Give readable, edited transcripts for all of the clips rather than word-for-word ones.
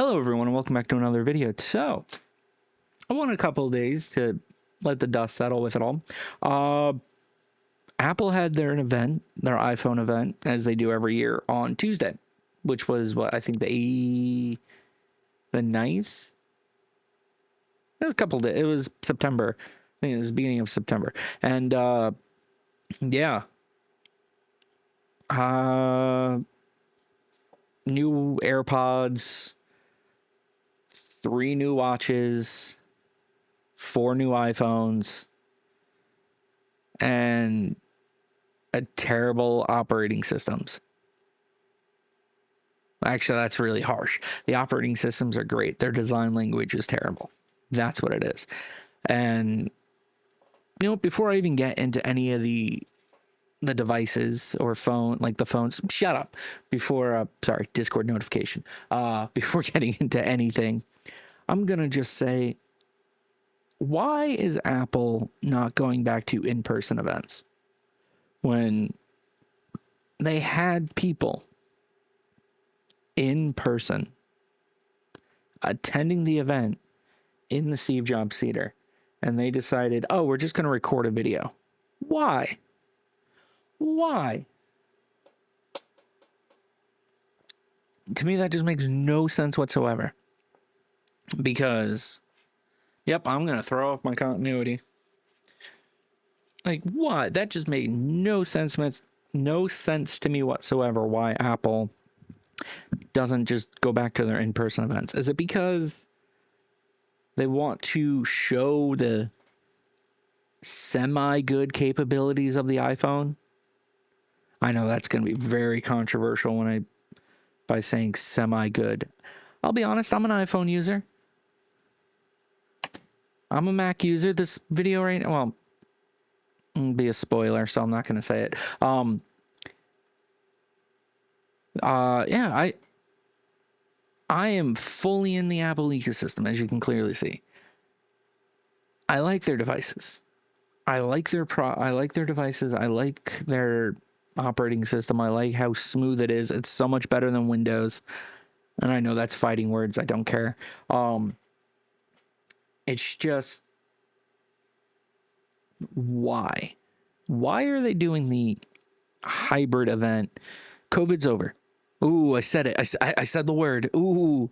Hello everyone and welcome back to another video. So, I wanted a couple of days to let the dust settle with it all. Apple had their event, their iPhone event, as they do every year on Tuesday, which was what I think the 9th? It was a couple of days. It was September. I think it was the beginning of September. And yeah. New AirPods, 3 new watches, 4 new iPhones, and a terrible operating systems. Actually, that's really harsh. The operating systems are great. Their design language is terrible. That's what it is. And, before I even get into any of the devices or phone, like the phones, shut up. Before, sorry, Discord notification. Before getting into anything, I'm going to just say, why is Apple not going back to in-person events when they had people in person attending the event in the Steve Jobs Theater, and they decided, oh, we're just going to record a video? Why? Why? To me, that just makes no sense whatsoever. Because, yep, I'm going to throw off my continuity. Like, what? That just made no sense to me whatsoever why Apple doesn't just go back to their in-person events. Is it because they want to show the semi-good capabilities of the iPhone? I know that's going to be very controversial by saying semi-good. I'll be honest, I'm an iPhone user. I'm a Mac user. This video right now, well, it'll be a spoiler, so I'm not going to say it. Yeah, I am fully in the Apple ecosystem, as you can clearly see. I like their devices. I like their devices. I like their operating system. I like how smooth it is. It's so much better than Windows. And I know that's fighting words. I don't care. It's just, why? Why are they doing the hybrid event? COVID's over. Ooh, I said it. I said the word. Ooh.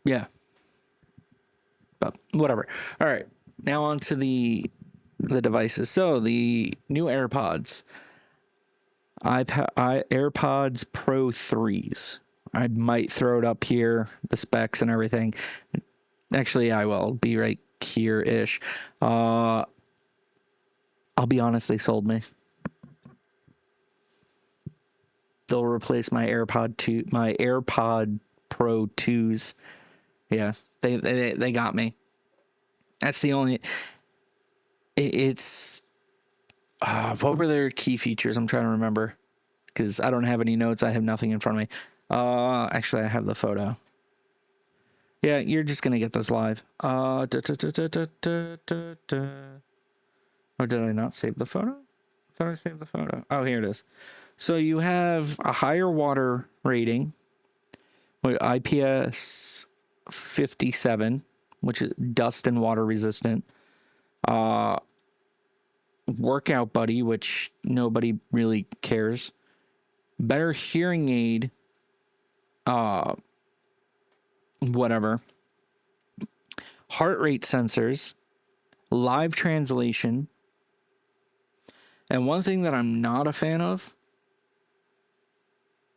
Yeah. But whatever. All right. Now on to the devices. So the new AirPods. AirPods Pro 3s. I might throw it up here, the specs and everything. Actually, I will be right here-ish. I'll be honest, they sold me. They'll replace my AirPod Pro 2s. Yeah, they got me. That's the only... It's... what were their key features? I'm trying to remember. Because I don't have any notes. I have nothing in front of me. Actually, I have the photo. Yeah, you're just going to get this live. Or did I not save the photo? I thought I saved the photo. Oh, here it is. So you have a higher water rating with IPS 57, which is dust and water resistant. Workout Buddy, which nobody really cares. Better hearing aid. Whatever. Heart rate sensors. Live translation. And one thing that I'm not a fan of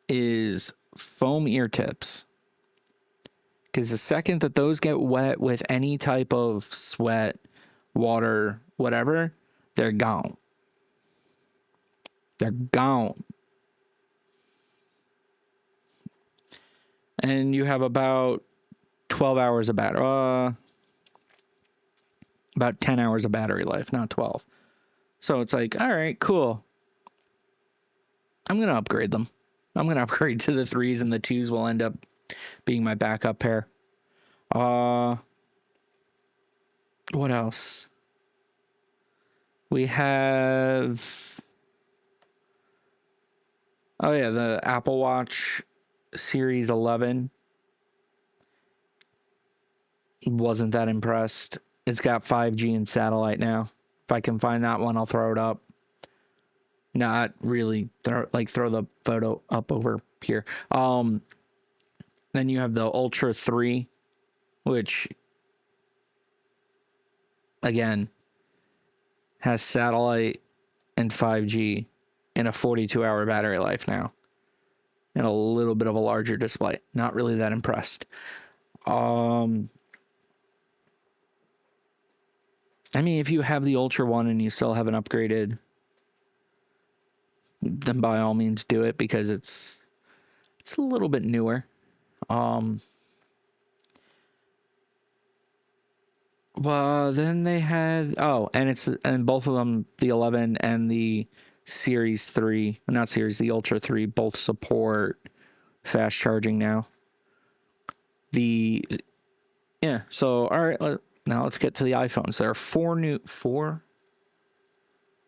is foam ear tips. Because the second that those get wet with any type of sweat, water, whatever, they're gone. They're gone. And you have about 12 hours of battery. About 10 hours of battery life, not 12. So it's like, all right, cool. I'm going to upgrade them. I'm going to upgrade to the 3s, and the 2s will end up being my backup pair. What else? We have... Oh, yeah, the Apple Watch Series 11, wasn't that impressed. It's got 5G and satellite now. If I can find that one, I'll throw it up. Not really throw the photo up over here. Then you have the Ultra 3, which again has satellite and 5G and a 42-hour battery life now. And a little bit of a larger display. Not really that impressed. I mean, if you have the Ultra one and you still haven't upgraded, then by all means do it, because it's a little bit newer. Well, then they had and both of them, the 11 and the Series 3, not Series, the Ultra 3, both support fast charging now. So all right, now let's get to the iPhones. There are four new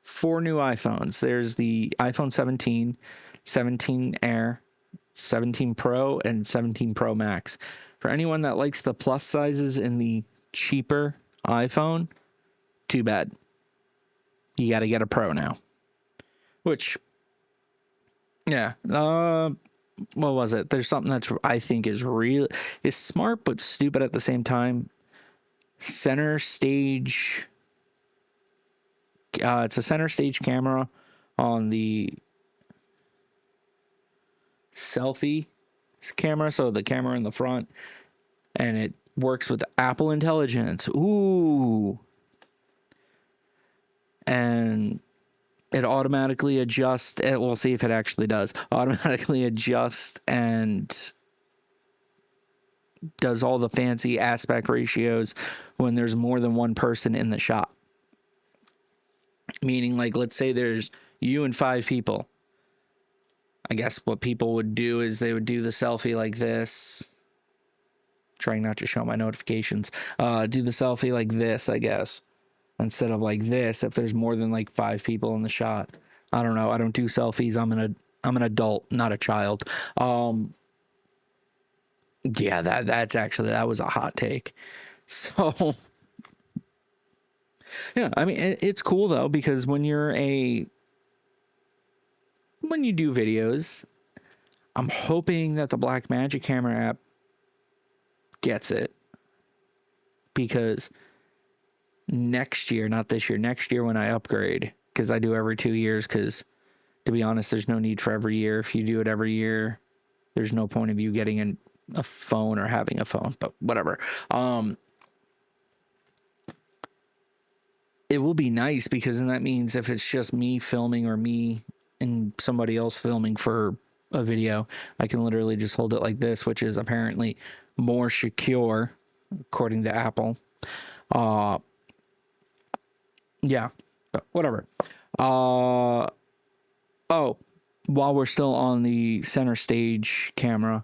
iPhones. There's the iPhone 17, 17 Air, 17 Pro, and 17 Pro Max. For anyone that likes the plus sizes in the cheaper iPhone, too bad. You got to get a Pro now. Which, yeah, what was it? There's something that I think is smart but stupid at the same time. Center stage. It's a center stage camera on the selfie camera, so the camera in the front, and it works with Apple Intelligence. Ooh. And it automatically adjusts. We'll see if it actually does. Automatically adjusts and does all the fancy aspect ratios when there's more than one person in the shot. Meaning, like, let's say there's you and 5 people. I guess what people would do is they would do the selfie like this. Trying not to show my notifications. Do the selfie like this, I guess, instead of like this if there's more than like 5 people in the shot. I don't know. I don't do selfies. I'm an adult, not a child. Yeah, that was a hot take. So yeah, I mean, it's cool though, because when you do videos, I'm hoping that the Blackmagic camera app gets it, because next year, not this year, next year when I upgrade, because I do every 2 years, because to be honest, there's no need for every year. If you do it every year, there's no point of you getting a phone or having a phone, but whatever. It will be nice, because then that means if it's just me filming or me and somebody else filming for a video, I can literally just hold it like this, which is apparently more secure according to Apple. Yeah, but whatever. While we're still on the center stage camera,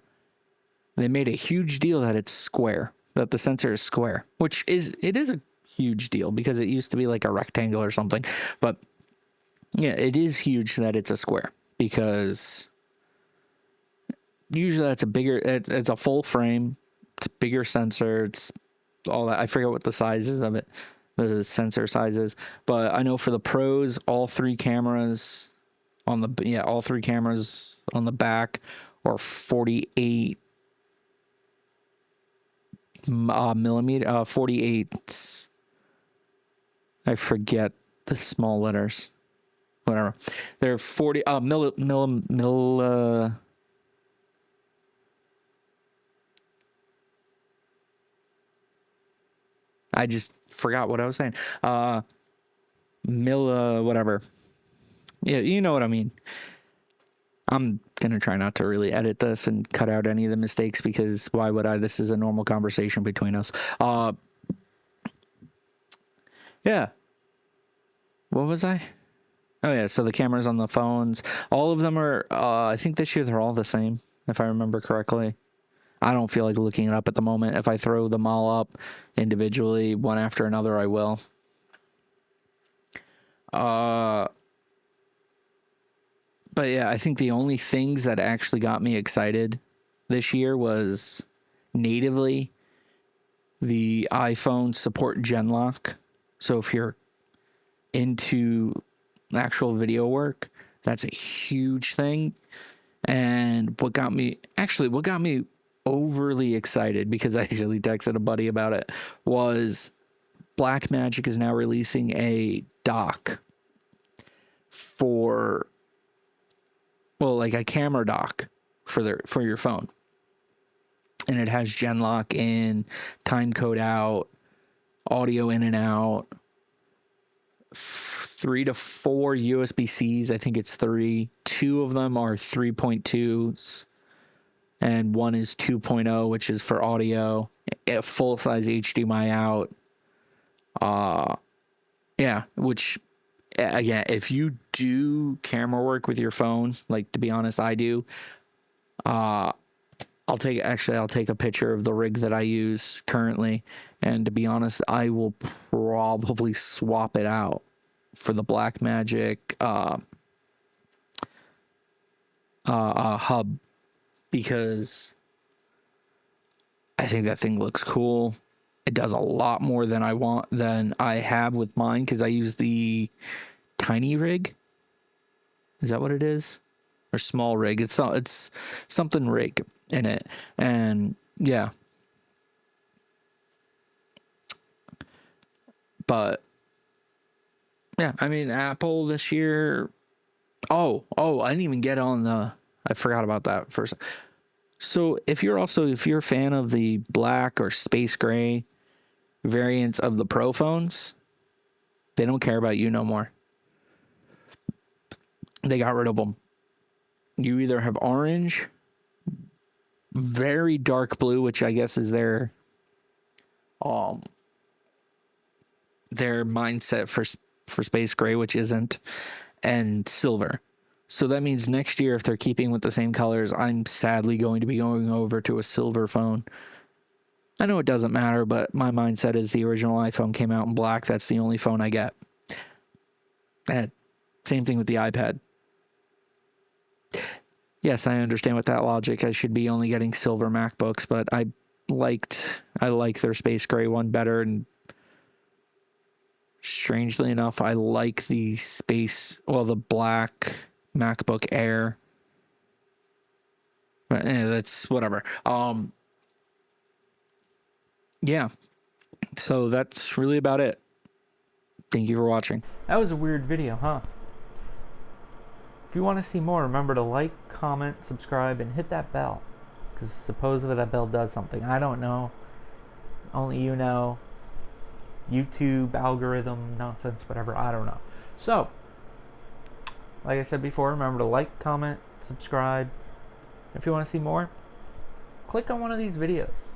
they made a huge deal that it's square, that the sensor is square, which is a huge deal, because it used to be like a rectangle or something. But yeah, it is huge that it's a square, because usually that's it's a full frame, it's a bigger sensor, it's all that. I forget what the sizes of it, the sensor sizes, but I know for the Pros, all three cameras on the back are 48 millimeter, 48. I forget the small letters. Whatever. They're 40 I just forgot what I was saying. Whatever. Yeah, you know what I mean. I'm gonna try not to really edit this and cut out any of the mistakes, because why would I? This is a normal conversation between us. Yeah. What was I? Oh yeah, so the cameras on the phones, all of them are, I think this year they're all the same, if I remember correctly. I don't feel like looking it up at the moment. If I throw them all up individually, one after another, I will. But yeah, I think the only things that actually got me excited this year was natively the iPhone support gen lock. So if you're into actual video work, that's a huge thing. And what got me overly excited, because I actually texted a buddy about it, was Blackmagic is now releasing a dock for, well, like a camera dock for your phone. And it has gen lock in, time code out, audio in and out, 3 to 4 USB-Cs. I think it's 3. 2 of them are 3.2s, and 1 is 2.0, which is for audio. A full-size HDMI out. Yeah, which, again, if you do camera work with your phone, like, to be honest, I do, I'll take a picture of the rig that I use currently, and to be honest, I will probably swap it out for the Blackmagic hub, because I think that thing looks cool. It does a lot more than I have with mine, because I use the tiny rig. Is that what it is? Or small rig? It's something rig in it, and yeah. But yeah, I mean, Apple this year. Oh, I didn't even get on I forgot about that first. So if you're a fan of the black or space gray variants of the Pro phones, they don't care about you no more. They got rid of them. You either have orange, very dark blue, which I guess is their mindset for space gray, which isn't, and silver. So that means next year, if they're keeping with the same colors, I'm sadly going to be going over to a silver phone. I know it doesn't matter, but my mindset is the original iPhone came out in black. That's the only phone I get. And same thing with the iPad. Yes, I understand with that logic, I should be only getting silver MacBooks, but I like their space gray one better, and strangely enough, I like the black MacBook Air. But that's whatever. Yeah. So that's really about it. Thank you for watching. That was a weird video, huh? If you want to see more, remember to like, comment, subscribe, and hit that bell. Because supposedly that bell does something. I don't know. Only you know. YouTube algorithm nonsense, whatever. I don't know. So, like I said before, remember to like, comment, subscribe. If you want to see more, click on one of these videos.